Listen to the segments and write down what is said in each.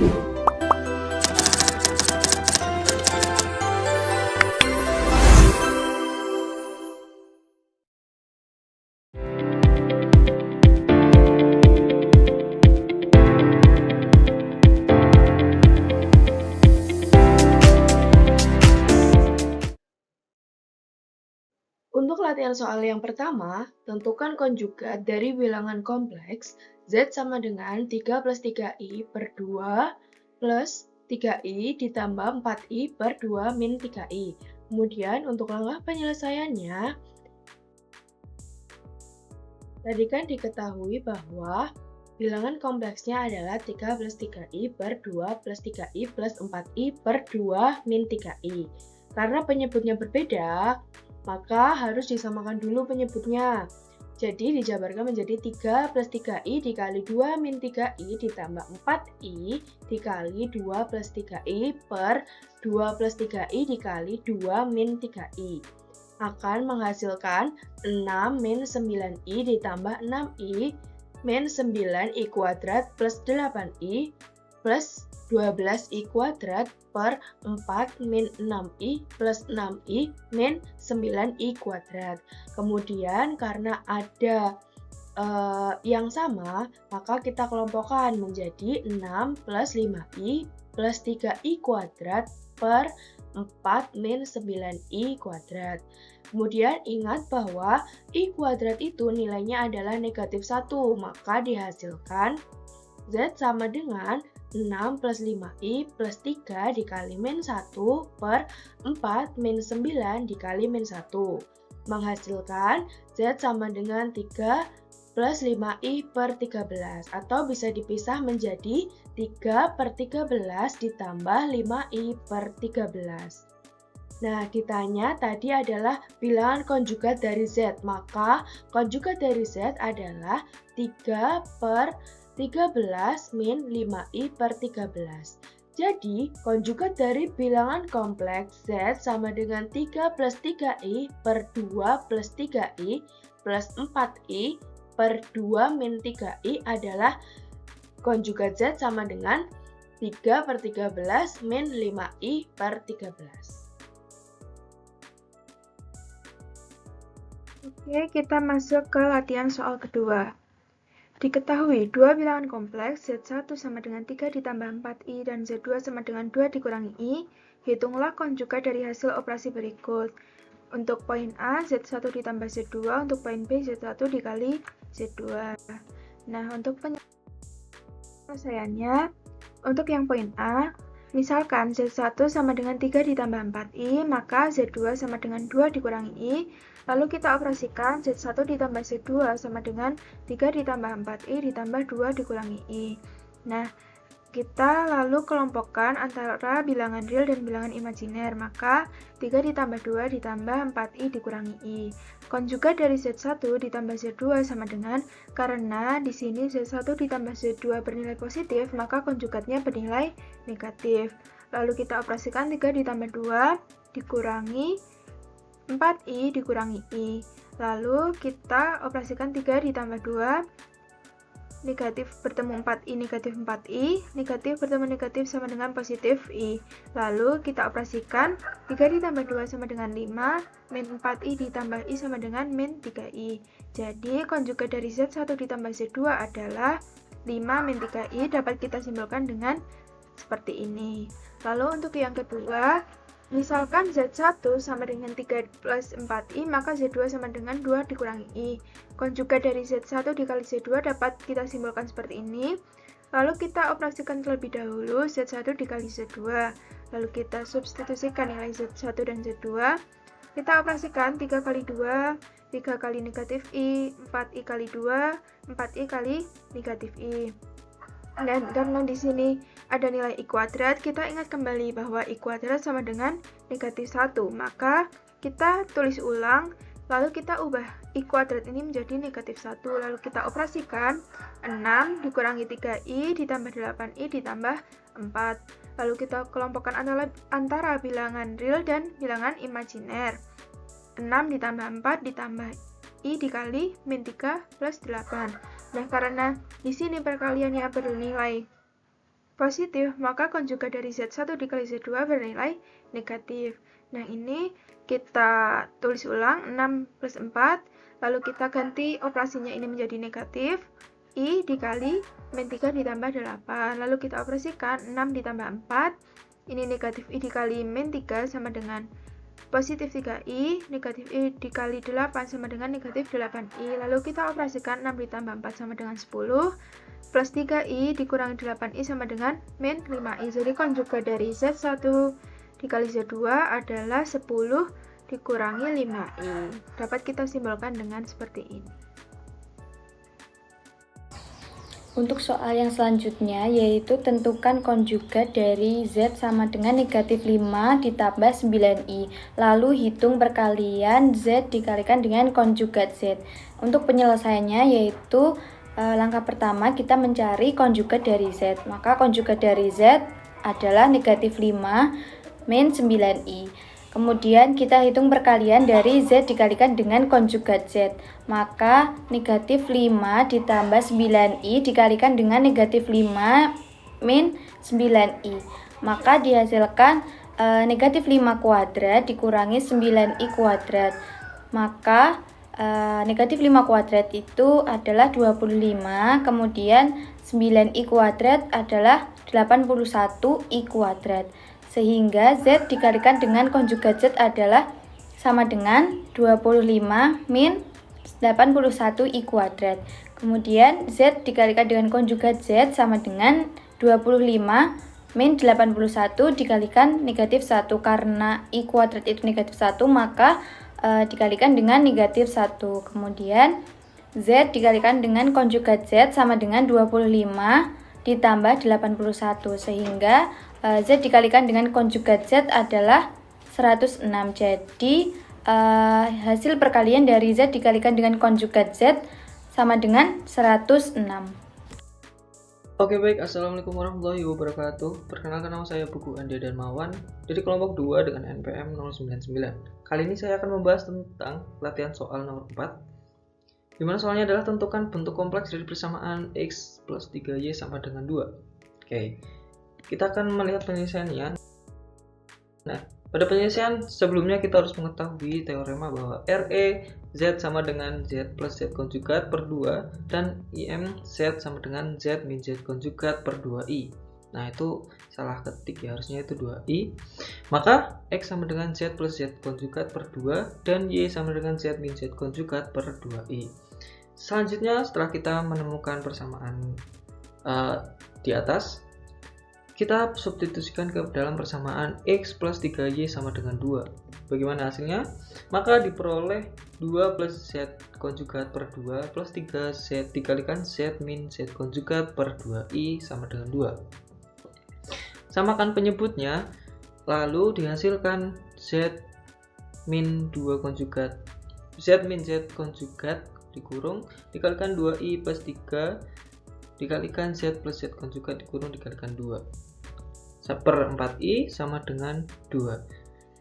Untuk latihan soal yang pertama, tentukan konjugat dari bilangan kompleks Z sama dengan 3 plus 3i per 2 plus 3i ditambah 4i per 2 min 3i. Kemudian untuk langkah penyelesaiannya, tadi kan diketahui bahwa bilangan kompleksnya adalah 3 plus 3i per 2 plus 3i plus 4i per 2 min 3i. Karena penyebutnya berbeda, maka harus disamakan dulu penyebutnya. Jadi dijabarkan menjadi 3 plus 3i dikali 2 min 3i ditambah 4i dikali 2 plus 3i per 2 plus 3i dikali 2 min 3i. Akan menghasilkan 6 min 9i ditambah 6i min 9i kuadrat plus 8i plus 12i kuadrat per 4 min 6i plus 6i min 9i kuadrat. Kemudian karena ada yang sama, maka kita kelompokkan menjadi 6 plus 5i plus 3i kuadrat per 4 min 9i kuadrat. Kemudian ingat bahwa i kuadrat itu nilainya adalah negatif 1, maka dihasilkan Z sama dengan 6 plus 5i plus 3 dikali min 1 per 4 min 9 dikali min 1. Menghasilkan Z sama dengan 3 plus 5i per 13, atau bisa dipisah menjadi 3 per 13 ditambah 5i per 13. Nah, ditanya tadi adalah bilangan konjugat dari Z, maka konjugat dari Z adalah 3 per 13 min 5i per 13. Jadi, konjugat dari bilangan kompleks Z sama dengan 3 plus 3i per 2 plus 3i plus 4i per 2 min 3i adalah konjugat Z sama dengan 3 per 13 min 5i per 13. Oke, kita masuk ke latihan soal kedua. Diketahui dua bilangan kompleks Z1 sama dengan 3 ditambah 4i dan Z2 sama dengan 2 dikurangi i. Hitunglah konjugat dari hasil operasi berikut. Untuk poin A, Z1 ditambah Z2, untuk poin B, Z1 dikali Z2. Nah, untuk penyelesaiannya, untuk yang poin A, misalkan Z1 sama dengan 3 ditambah 4i, maka Z2 sama dengan 2 dikurangi i. Lalu kita operasikan Z1 ditambah Z2 sama dengan 3 ditambah 4i ditambah 2 dikurangi i. Nah, kita lalu kelompokkan antara bilangan real dan bilangan imajiner, maka 3 ditambah 2 ditambah 4i dikurangi i. Konjugat dari Z1 ditambah Z2 sama dengan, karena di sini Z1 ditambah Z2 bernilai positif, maka konjugatnya bernilai negatif. Lalu kita operasikan 3 ditambah 2 dikurangi 4i dikurangi i. Lalu kita operasikan 3 ditambah 2, negatif bertemu 4i, negatif 4i, negatif bertemu negatif sama dengan positif i. Lalu kita operasikan 3 ditambah 2 sama dengan 5, min 4i ditambah i sama dengan min 3i. Jadi konjugat dari Z1 ditambah Z2 adalah 5 min 3i, dapat kita simpulkan dengan seperti ini. Lalu untuk yang kedua, misalkan Z1 sama dengan 3 plus 4i, maka Z2 sama dengan 2 dikurangi i. Konjugat dari Z1 dikali Z2 dapat kita simpulkan seperti ini. Lalu kita operasikan terlebih dahulu Z1 dikali Z2. Lalu kita substitusikan nilai Z1 dan Z2. Kita operasikan 3 kali 2, 3 kali negatif i, 4i kali 2, 4i kali negatif i. Dan karena di sini ada nilai i kuadrat, kita ingat kembali bahwa i kuadrat sama dengan negatif 1. Maka kita tulis ulang, lalu kita ubah i kuadrat ini menjadi negatif 1. Lalu kita operasikan 6 dikurangi 3i ditambah 8i ditambah 4. Lalu kita kelompokkan antara bilangan real dan bilangan imajiner. 6 ditambah 4 ditambah i dikali min 3 plus 8. Nah, karena di sini perkaliannya bernilai positif, maka konjugat dari Z1 dikali Z2 bernilai negatif. Nah, ini kita tulis ulang 6 plus 4, lalu kita ganti operasinya ini menjadi negatif, I dikali min 3 ditambah 8, lalu kita operasikan 6 ditambah 4, ini negatif I dikali min 3 sama dengan positif 3I, negatif I dikali 8 sama dengan negatif 8I, lalu kita operasikan 6 ditambah 4 sama dengan 10, plus 3I dikurangi 8I sama dengan min 5I. Jadi konjugat dari Z1 dikali Z2 adalah 10 dikurangi 5I. Dapat kita simbolkan dengan seperti ini. Untuk soal yang selanjutnya yaitu tentukan konjugat dari Z sama dengan negatif 5 ditambah 9I. Lalu hitung perkalian Z dikalikan dengan konjugat Z. Untuk penyelesaiannya yaitu langkah pertama kita mencari konjugat dari Z. Maka konjugat dari Z adalah negatif 5 min 9I. Kemudian kita hitung perkalian dari Z dikalikan dengan konjugat Z. Maka negatif 5 ditambah 9I dikalikan dengan negatif 5 min 9I. Maka dihasilkan negatif 5 kuadrat dikurangi 9I kuadrat. Maka negatif 5 kuadrat itu adalah 25, kemudian 9I kuadrat adalah 81I kuadrat. Sehingga Z dikalikan dengan konjugat Z adalah sama dengan 25 min 81I kuadrat. Kemudian Z dikalikan dengan konjugat Z sama dengan 25 min 81 dikalikan negatif 1. Karena I kuadrat itu negatif 1, maka dikalikan dengan negatif 1. Kemudian Z dikalikan dengan konjugat Z sama dengan 25 ditambah 81. Sehingga Z dikalikan dengan konjugat Z adalah 106. Jadi hasil perkalian dari Z dikalikan dengan konjugat Z sama dengan 106. Oke baik, Assalamualaikum warahmatullahi wabarakatuh. Perkenalkan, nama saya Pugu Ande Darmawan dari kelompok 2 dengan NPM 099. Kali ini saya akan membahas tentang latihan soal nomor 4, dimana soalnya adalah tentukan bentuk kompleks dari persamaan X plus 3Y sama dengan 2. Oke, kita akan melihat penyelesaiannya. Nah, pada penyelesaian sebelumnya kita harus mengetahui teorema bahwa RE Z sama dengan Z plus Z konjugat per 2 dan IM Z sama dengan Z min Z konjugat per 2I. Nah, itu salah ketik ya, harusnya itu 2I. Maka X sama dengan Z plus Z konjugat per 2 dan Y sama dengan Z min Z konjugat per 2I. Selanjutnya, setelah kita menemukan persamaan di atas, kita substitusikan ke dalam persamaan X plus 3Y sama dengan 2. Bagaimana hasilnya? Maka diperoleh 2 plus Z konjugat per 2 plus 3Z dikalikan Z min Z konjugat per 2I sama dengan 2. Samakan penyebutnya, lalu dihasilkan Z min 2 konjugat Z min Z konjugat dikurung dikalikan 2I plus 3 dikalikan Z plus Z konjugat dikurung dikalikan 2 per 4I sama dengan 2.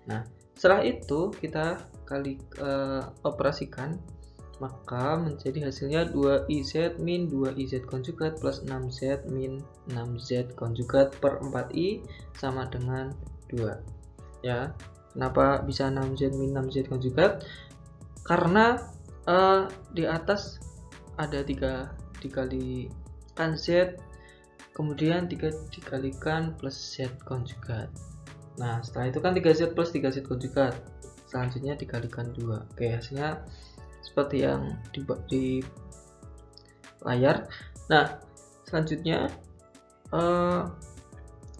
Nah, setelah itu kita operasikan, maka menjadi hasilnya 2IZ min 2IZ konjugat plus 6Z min 6Z konjugat per 4I sama dengan 2. Ya, kenapa bisa 6Z min 6Z konjugat? Karena di atas ada 3 dikalikan Z, kemudian 3 dikalikan plus Z konjugat. Nah, setelah itu kan 3Z plus 3Z konjugat, selanjutnya dikalikan 2. Oke, hasilnya seperti yang di layar. Nah, selanjutnya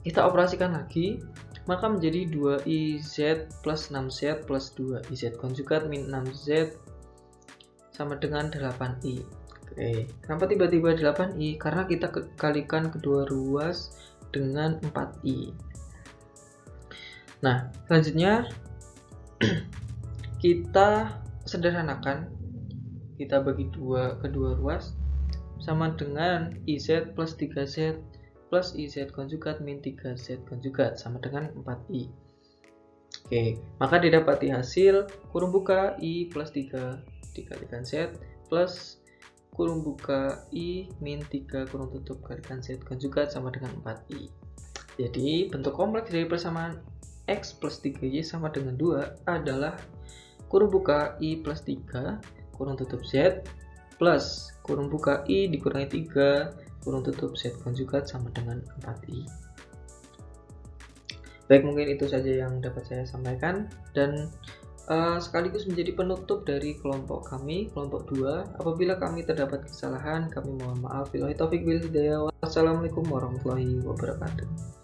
kita operasikan lagi, maka menjadi 2IZ plus 6Z plus 2IZ konjugat min 6Z sama dengan 8I. Oke, kenapa tiba-tiba 8I? Karena kita kalikan kedua ruas dengan 4I. Nah, selanjutnya kita sederhanakan, kita bagi kedua ruas sama dengan IZ plus 3Z plus IZ konjugat min 3Z konjugat sama dengan 4I. Oke, maka didapati hasil kurung buka I plus 3 dikalikan Z plus kurung buka I min 3 kurung tutup kalikan Z konjugat sama dengan 4I. Jadi bentuk kompleks dari persamaan X plus 3Y sama dengan 2 adalah kurung buka I plus 3 kurung tutup Z plus kurung buka I dikurangi 3 kurung tutup Z konjugat sama dengan 4I. Baik, mungkin itu saja yang dapat saya sampaikan, dan sekaligus menjadi penutup dari kelompok kami, kelompok 2. Apabila kami terdapat kesalahan, kami mohon maaf. Wassalamualaikum warahmatullahi wabarakatuh.